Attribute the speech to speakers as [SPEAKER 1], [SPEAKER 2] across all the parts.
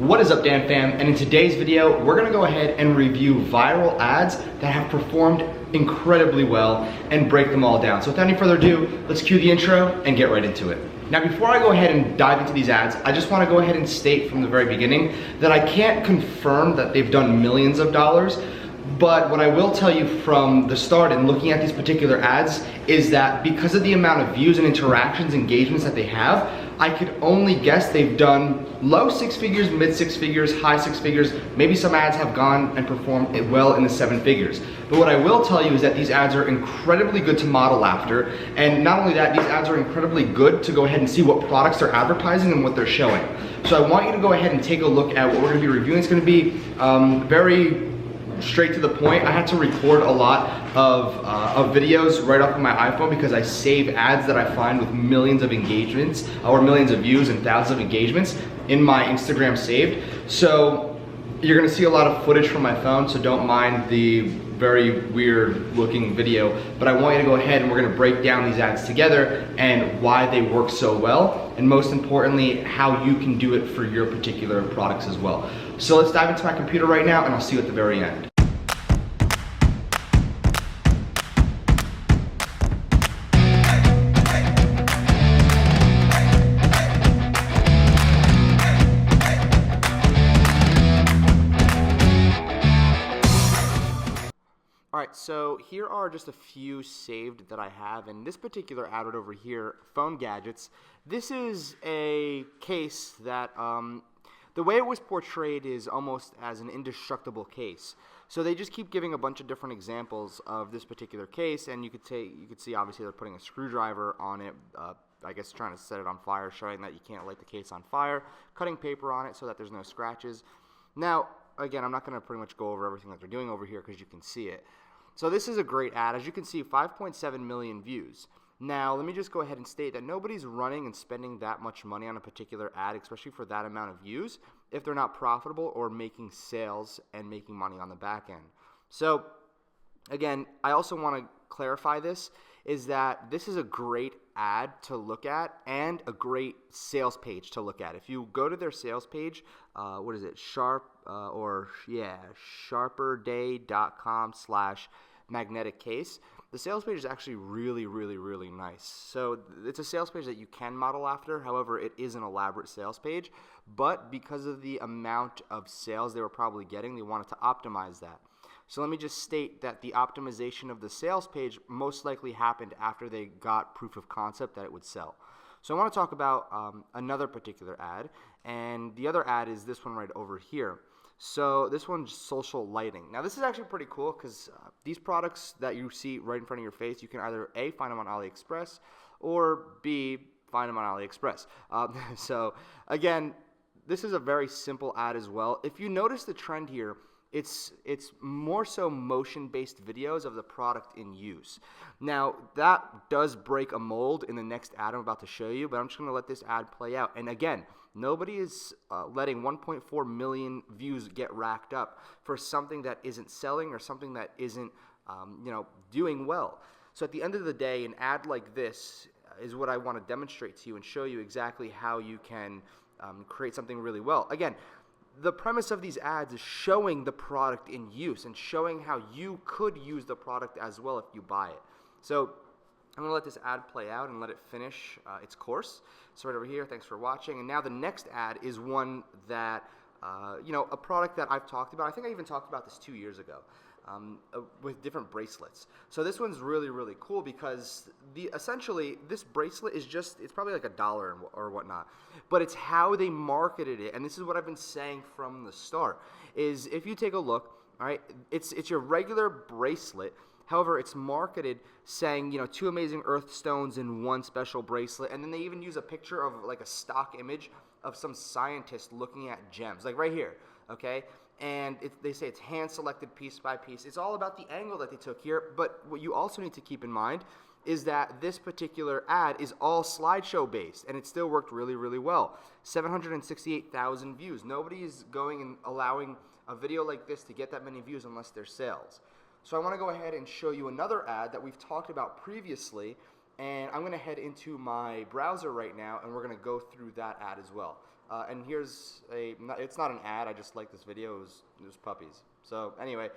[SPEAKER 1] What is up, Dan fam? And in today's video, we're gonna go ahead and review viral ads that have performed incredibly well and break them all down. So without any further ado, let's cue the intro and get right into it. Now, before I go ahead and dive into these ads, I just wanna go ahead and state from the very beginning that I can't confirm that they've done millions of dollars, but what I will tell you from the start in looking at these particular ads is that because of the amount of views and interactions, engagements that they have, I could only guess they've done low six figures, mid six figures, high six figures. Maybe some ads have gone and performed well in the seven figures. But what I will tell you is that these ads are incredibly good to model after. And not only that, these ads are incredibly good to go ahead and see what products they're advertising and what they're showing. So I want you to go ahead and take a look at what we're gonna be reviewing. It's gonna be very straight to the point. I had to record a lot of videos right off of my iPhone because I save ads that I find with millions of engagements or millions of views and thousands of engagements in my Instagram saved. So you're gonna see a lot of footage from my phone, so don't mind the very weird looking video, but I want you to go ahead and we're gonna break down these ads together and why they work so well, and most importantly, how you can do it for your particular products as well. So let's dive into my computer right now and I'll see you at the very end. Alright, so here are just a few saved that I have, and this particular ad right over here, phone gadgets, this is a case that the way it was portrayed is almost as an indestructible case. So they just keep giving a bunch of different examples of this particular case, and you could see obviously they're putting a screwdriver on it, I guess trying to set it on fire, showing that you can't light the case on fire, cutting paper on it so that there's no scratches. Now, again, I'm not going to pretty much go over everything that they're doing over here because you can see it. So this is a great ad. As you can see, 5.7 million views. Now, let me just go ahead and state that nobody's running and spending that much money on a particular ad, especially for that amount of views, if they're not profitable or making sales and making money on the back end. So, again, I also want to clarify this, is that this is a great ad to look at and a great sales page to look at. If you go to their sales page, what is it, sharperday.com/magnetic case. The sales page is actually really nice. So it's a sales page that you can model after. However, it is an elaborate sales page, but because of the amount of sales they were probably getting, they wanted to optimize that. So let me just state that the optimization of the sales page most likely happened after they got proof of concept that it would sell. So I want to talk about another particular ad, and the other ad is this one right over here. So this one's social lighting. Now this is actually pretty cool because these products that you see right in front of your face, you can either A, find them on AliExpress, or B, find them on AliExpress. So again, this is a very simple ad as well. If you notice the trend here, it's more so motion-based videos of the product in use. Now, that does break a mold in the next ad I'm about to show you, but I'm just going to let this ad play out. And again, nobody is letting 1.4 million views get racked up for something that isn't selling or something that isn't doing well. So at the end of the day, an ad like this is what I want to demonstrate to you and show you exactly how you can create something really well. Again, the premise of these ads is showing the product in use and showing how you could use the product as well if you buy it. So I'm going to let this ad play out and let it finish its course. So right over here, thanks for watching. And now the next ad is one that, a product that I've talked about. I think I even talked about this 2 years ago. With different bracelets. So this one's really cool because essentially this bracelet is it's probably like $1 or whatnot, but it's how they marketed it. And this is what I've been saying from the start, is if you take a look, all right, it's your regular bracelet. However, it's marketed saying, 2 amazing earth stones in one special bracelet. And then they even use a picture of like a stock image of some scientist looking at gems, like right here, okay? And they say it's hand-selected piece by piece. It's all about the angle that they took here, but what you also need to keep in mind is that this particular ad is all slideshow-based, and it still worked really well. 768,000 views. Nobody is going and allowing a video like this to get that many views unless they're sales. So I want to go ahead and show you another ad that we've talked about previously, and I'm going to head into my browser right now, and we're going to go through that ad as well. And here's it's not an ad, I just like this video, it was puppies. So anyway,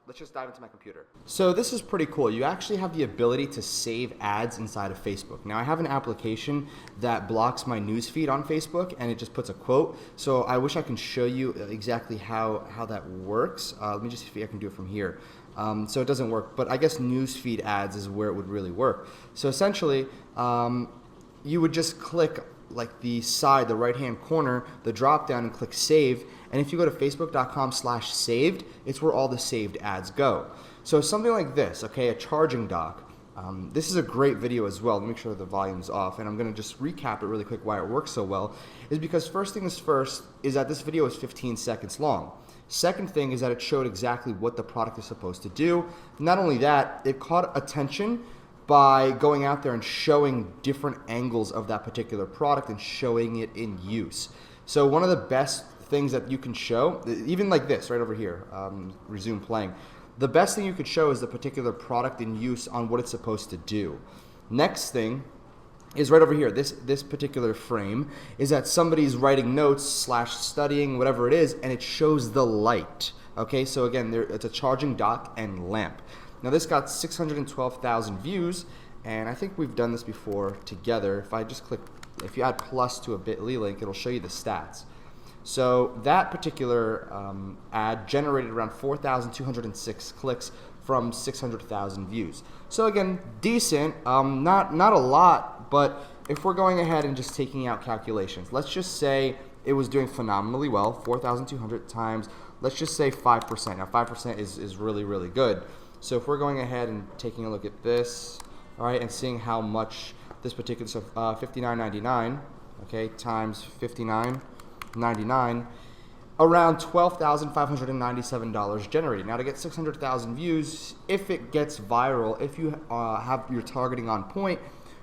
[SPEAKER 1] let's just dive into my computer. So this is pretty cool. You actually have the ability to save ads inside of Facebook. Now I have an application that blocks my newsfeed on Facebook and it just puts a quote. So I wish I can show you exactly how that works. Let me just see if I can do it from here. So it doesn't work, but I guess newsfeed ads is where it would really work. So essentially, you would just click like the right hand corner, the drop down, and click save. And if you go to facebook.com/saved, it's where all the saved ads go. So something like this, okay, a charging dock. This is a great video as well. Let me make sure the volume's off, and I'm gonna just recap it really quick why it works so well. Is because first thing is first is that this video is 15 seconds long. Second thing is that it showed exactly what the product is supposed to do. Not only that, it caught attention by going out there and showing different angles of that particular product and showing it in use. So one of the best things that you can show, even like this right over here, resume playing, the best thing you could show is the particular product in use on what it's supposed to do. Next thing is right over here, this particular frame is that somebody's writing notes / studying, whatever it is, and it shows the light. Okay, so again, it's a charging dock and lamp. Now this got 612,000 views, and I think we've done this before together. If I just click, if you add plus to a bit.ly link, it'll show you the stats. So that particular ad generated around 4,206 clicks from 600,000 views. So again, decent, not a lot, but if we're going ahead and just taking out calculations, let's just say it was doing phenomenally well, 4,200 times, let's just say 5%. Now 5% is really, really good. So if we're going ahead and taking a look at this, all right, and seeing how much this particular, so $59.99, okay, times $59.99, around $12,597 generated. Now to get 600,000 views, if it gets viral, if you have your targeting on point,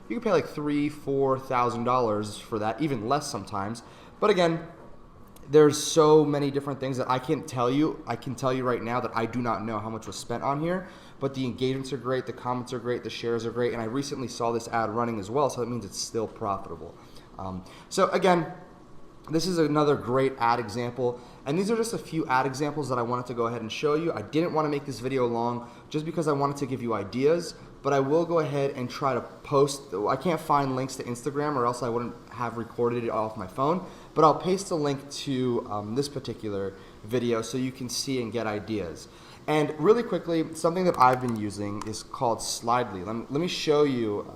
[SPEAKER 1] you can pay like $3,000, $4,000 for that, even less sometimes. But again, there's so many different things that I can't tell you. I can tell you right now that I do not know how much was spent on here, but the engagements are great, the comments are great, the shares are great, and I recently saw this ad running as well, so that means it's still profitable. So again, this is another great ad example, and these are just a few ad examples that I wanted to go ahead and show you. I didn't want to make this video long just because I wanted to give you ideas, but I will go ahead and try to post. I can't find links to Instagram or else I wouldn't have recorded it off my phone, but I'll paste a link to this particular video so you can see and get ideas. And really quickly, something that I've been using is called Slidely. Let me show you,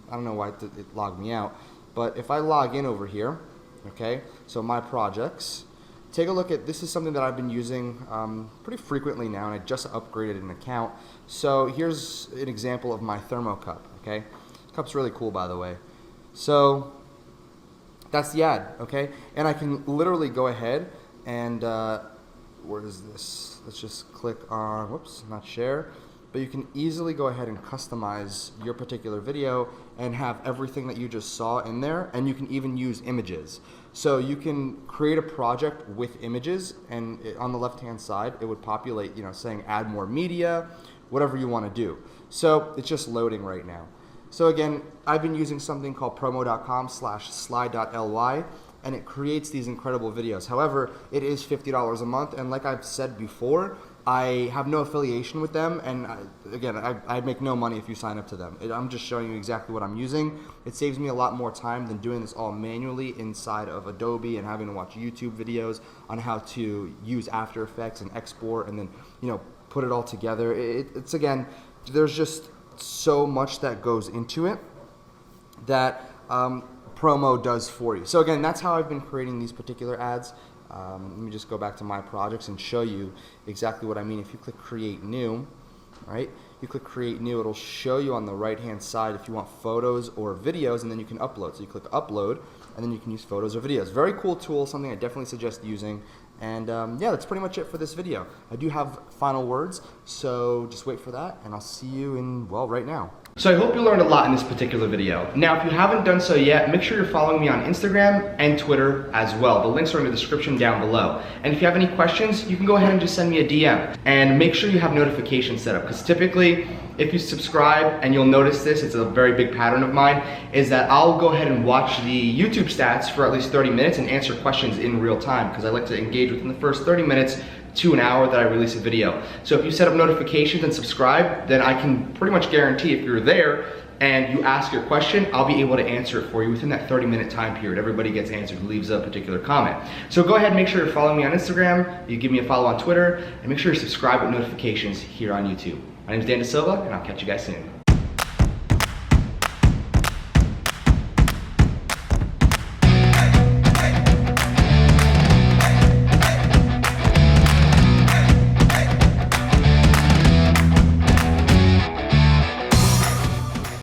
[SPEAKER 1] I don't know why it logged me out, but if I log in over here, okay, so my projects, take a look at, this is something that I've been using pretty frequently now, and I just upgraded an account. So here's an example of my thermo cup, okay? This cup's really cool, by the way. So that's the ad, okay? And I can literally go ahead and, where is this? Let's just click on, whoops, not share. But you can easily go ahead and customize your particular video and have everything that you just saw in there, and you can even use images. So you can create a project with images, and on the left-hand side, it would populate, saying add more media, whatever you want to do. So it's just loading right now. So again, I've been using something called promo.com/slide.ly, and it creates these incredible videos. However, it is $50 a month, and like I've said before, I have no affiliation with them, and I make no money if you sign up to them. I'm just showing you exactly what I'm using. It saves me a lot more time than doing this all manually inside of Adobe and having to watch YouTube videos on how to use After Effects and export and then put it all together. It's again, there's just so much that goes into it that promo does for you. So again, that's how I've been creating these particular ads. Let me just go back to my projects and show you exactly what I mean. If you click create new, right? You click create new, it'll show you on the right hand side if you want photos or videos, and then you can upload. So you click upload, and then you can use photos or videos. Very cool tool, something I definitely suggest using. And yeah, that's pretty much it for this video. I do have final words, so just wait for that, and I'll see you in, well, right now. So I hope you learned a lot in this particular video. Now, if you haven't done so yet, make sure you're following me on Instagram and Twitter as well. The links are in the description down below. And if you have any questions, you can go ahead and just send me a DM. And make sure you have notifications set up, because typically if you subscribe, and you'll notice this, it's a very big pattern of mine, is that I'll go ahead and watch the YouTube stats for at least 30 minutes and answer questions in real time, because I like to engage within the first 30 minutes to an hour that I release a video. So if you set up notifications and subscribe, then I can pretty much guarantee if you're there and you ask your question, I'll be able to answer it for you within that 30-minute time period. Everybody gets answered who leaves a particular comment. So go ahead and make sure you're following me on Instagram, you give me a follow on Twitter, and make sure you subscribe with notifications here on YouTube. My name is Dan Dasilva, and I'll catch you guys soon.